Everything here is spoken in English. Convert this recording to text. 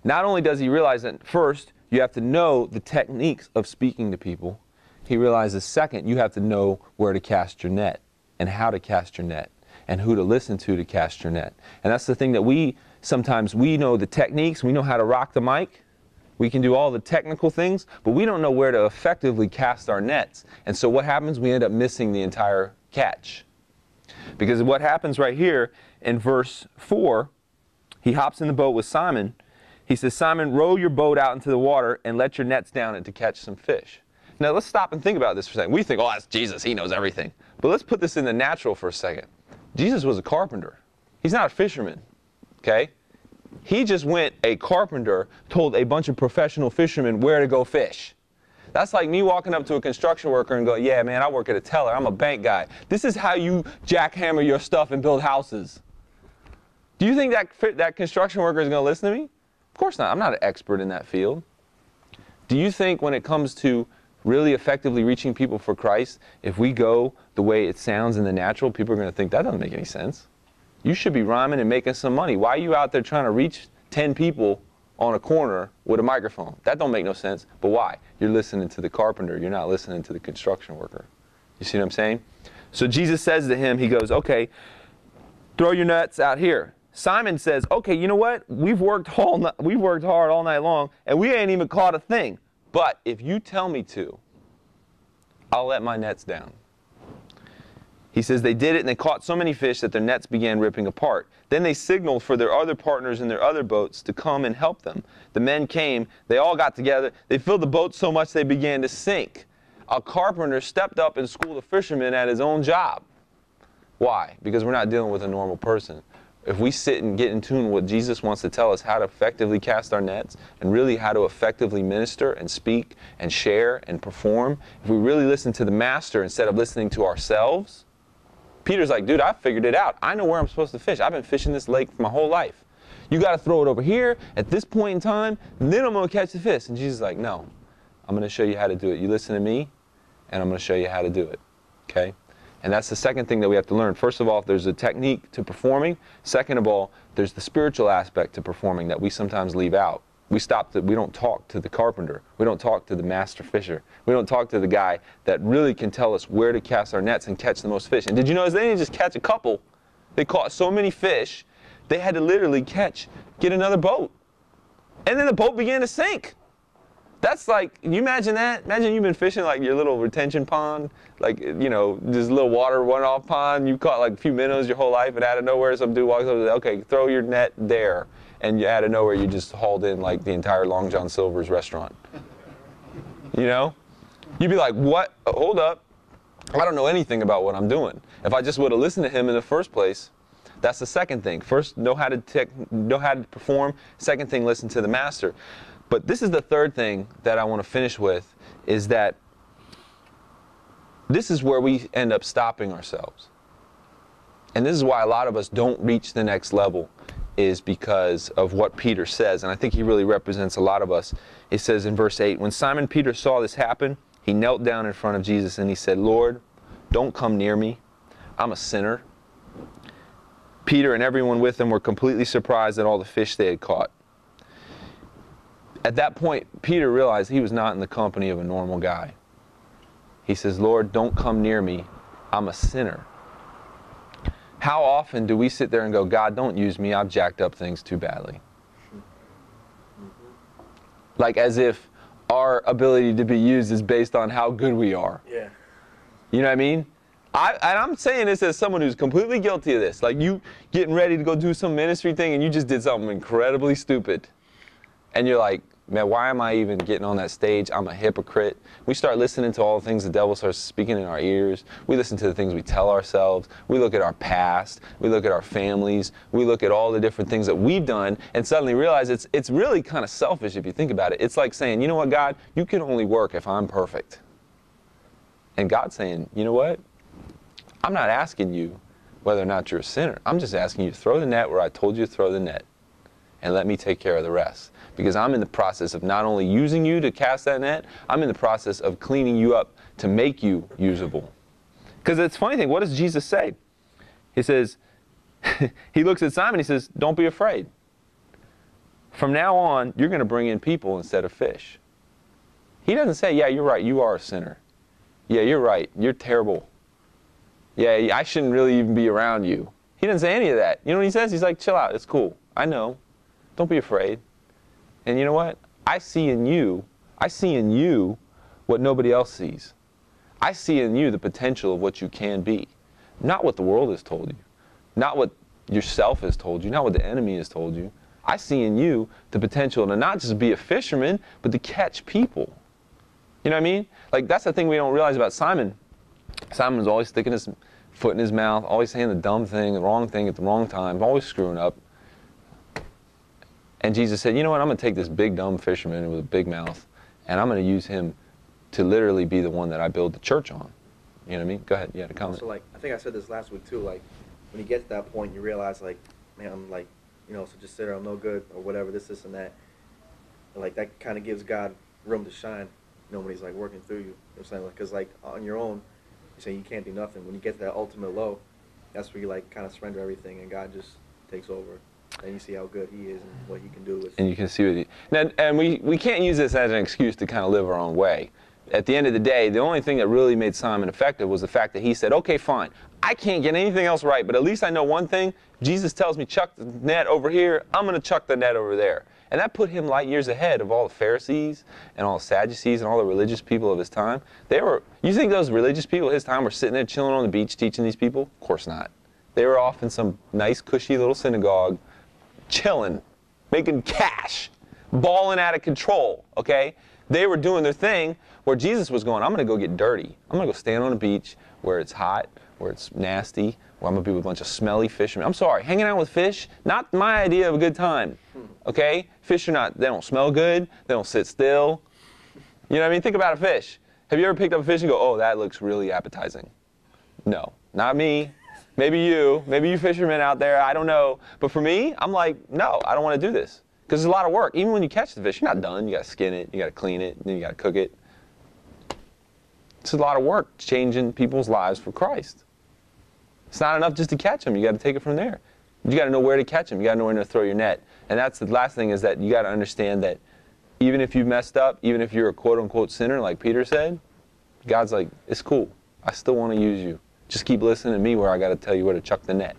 Not only does he realize that first, you have to know the techniques of speaking to people, he realizes second, you have to know where to cast your net and how to cast your net and who to listen to cast your net. And that's the thing that sometimes we know the techniques, we know how to rock the mic, we can do all the technical things, but we don't know where to effectively cast our nets. And so what happens? We end up missing the entire catch. Because what happens right here in verse 4, he hops in the boat with Simon. He says, Simon, row your boat out into the water and let your nets down and to catch some fish. Now let's stop and think about this for a second. We think, oh, that's Jesus, he knows everything. But let's put this in the natural for a second. Jesus was a carpenter. He's not a fisherman, okay? He just went, a carpenter told a bunch of professional fishermen where to go fish. That's like me walking up to a construction worker and go, yeah, man, I work at a teller. I'm a bank guy. This is how you jackhammer your stuff and build houses. Do you think that construction worker is going to listen to me? Of course not. I'm not an expert in that field. Do you think when it comes to really effectively reaching people for Christ, if we go the way it sounds in the natural, people are going to think that doesn't make any sense? You should be rhyming and making some money. Why are you out there trying to reach 10 people on a corner with a microphone? That don't make no sense. But why? You're listening to the carpenter. You're not listening to the construction worker. You see what I'm saying? So Jesus says to him, he goes, okay, throw your nets out here. Simon says, okay, you know what? We've worked hard all night long, and we ain't even caught a thing. But if you tell me to, I'll let my nets down. He says they did it, and they caught so many fish that their nets began ripping apart. Then they signaled for their other partners in their other boats to come and help them. The men came. They all got together. They filled the boat so much they began to sink. A carpenter stepped up and schooled a fisherman at his own job. Why? Because we're not dealing with a normal person. If we sit and get in tune with what Jesus wants to tell us how to effectively cast our nets and really how to effectively minister and speak and share and perform, if we really listen to the Master instead of listening to ourselves, Peter's like, dude, I figured it out. I know where I'm supposed to fish. I've been fishing this lake for my whole life. You got to throw it over here at this point in time, and then I'm going to catch the fish. And Jesus is like, no, I'm going to show you how to do it. You listen to me, and I'm going to show you how to do it. Okay? And that's the second thing that we have to learn. First of all, there's a technique to performing. Second of all, there's the spiritual aspect to performing that we sometimes leave out. We don't talk to the carpenter. We don't talk to the master fisher. We don't talk to the guy that really can tell us where to cast our nets and catch the most fish. And did you notice they didn't just catch a couple? They caught so many fish, they had to literally get another boat. And then the boat began to sink. That's like, you imagine that? Imagine you've been fishing like your little retention pond, like, you know, this little water runoff pond. You caught like a few minnows your whole life, and out of nowhere some dude walks over and says, okay, throw your net there. And you out of nowhere you just hauled in like the entire Long John Silver's restaurant. You know? You'd be like, what? Hold up. I don't know anything about what I'm doing. If I just would have listened to him in the first place, that's the second thing. First, know how to perform. Second thing, listen to the Master. But this is the third thing that I want to finish with, is that this is where we end up stopping ourselves. And this is why a lot of us don't reach the next level, is because of what Peter says. And I think he really represents a lot of us. It says in verse 8, when Simon Peter saw this happen, he knelt down in front of Jesus and he said, Lord, don't come near me. I'm a sinner. Peter and everyone with him were completely surprised at all the fish they had caught. At that point, Peter realized he was not in the company of a normal guy. He says, Lord, don't come near me. I'm a sinner. How often do we sit there and go, God, don't use me. I've jacked up things too badly. Like as if our ability to be used is based on how good we are. Yeah. You know what I mean? I'm saying this as someone who's completely guilty of this. Like you getting ready to go do some ministry thing and you just did something incredibly stupid. And you're like, man, why am I even getting on that stage? I'm a hypocrite. We start listening to all the things the devil starts speaking in our ears. We listen to the things we tell ourselves. We look at our past. We look at our families. We look at all the different things that we've done and suddenly realize it's really kind of selfish if you think about it. It's like saying, you know what, God, you can only work if I'm perfect. And God's saying, you know what? I'm not asking you whether or not you're a sinner. I'm just asking you to throw the net where I told you to throw the net and let me take care of the rest. Because I'm in the process of not only using you to cast that net, I'm in the process of cleaning you up to make you usable. Because it's a funny thing, what does Jesus say? He says, he looks at Simon, he says, don't be afraid. From now on, you're going to bring in people instead of fish. He doesn't say, yeah, you're right, you are a sinner. Yeah, you're right, you're terrible. Yeah, I shouldn't really even be around you. He doesn't say any of that. You know what he says? He's like, chill out, it's cool. I know. Don't be afraid. And you know what? I see in you what nobody else sees. I see in you the potential of what you can be. Not what the world has told you. Not what yourself has told you. Not what the enemy has told you. I see in you the potential to not just be a fisherman, but to catch people. You know what I mean? Like, that's the thing we don't realize about Simon. Simon's always sticking his foot in his mouth, always saying the dumb thing, the wrong thing at the wrong time, always screwing up. And Jesus said, you know what, I'm going to take this big dumb fisherman with a big mouth, and I'm going to use him to literally be the one that I build the church on. You know what I mean? Go ahead, you had a comment. So, like, I think I said this last week too, like, when you get to that point, you realize, like, man, I'm like, you know, so just sit there, I'm no good, or whatever, this, and that. And, like, that kind of gives God room to shine, you know, when he's, like, working through you. You know what I'm saying? Because, like, on your own, you're saying you can't do nothing. When you get to that ultimate low, that's where you, like, kind of surrender everything, and God just takes over. And you see how good he is and what he can do with. And you can see what he... Now, and we can't use this as an excuse to kind of live our own way. At the end of the day, the only thing that really made Simon effective was the fact that he said, okay, fine, I can't get anything else right, but at least I know one thing. Jesus tells me chuck the net over here, I'm going to chuck the net over there. And that put him light years ahead of all the Pharisees and all the Sadducees and all the religious people of his time. You think those religious people of his time were sitting there chilling on the beach teaching these people? Of course not. They were off in some nice, cushy little synagogue, chilling, making cash, balling out of control, okay? They were doing their thing where Jesus was going, I'm going to go get dirty. I'm going to go stand on a beach where it's hot, where it's nasty, where I'm going to be with a bunch of smelly fishermen. I'm sorry, hanging out with fish, not my idea of a good time, okay? Fish are not, they don't smell good, they don't sit still. You know what I mean? Think about a fish. Have you ever picked up a fish and go, oh, that looks really appetizing? No, not me. Maybe you fishermen out there, I don't know. But for me, I'm like, no, I don't want to do this. Because it's a lot of work. Even when you catch the fish, you're not done. You got to skin it, you got to clean it, then you got to cook it. It's a lot of work changing people's lives for Christ. It's not enough just to catch them. You got to take it from there. You got to know where to catch them. You got to know where to throw your net. And that's the last thing, is that you got to understand that even if you've messed up, even if you're a quote-unquote sinner, like Peter said, God's like, it's cool. I still want to use you. Just keep listening to me where I got to tell you where to chuck the net.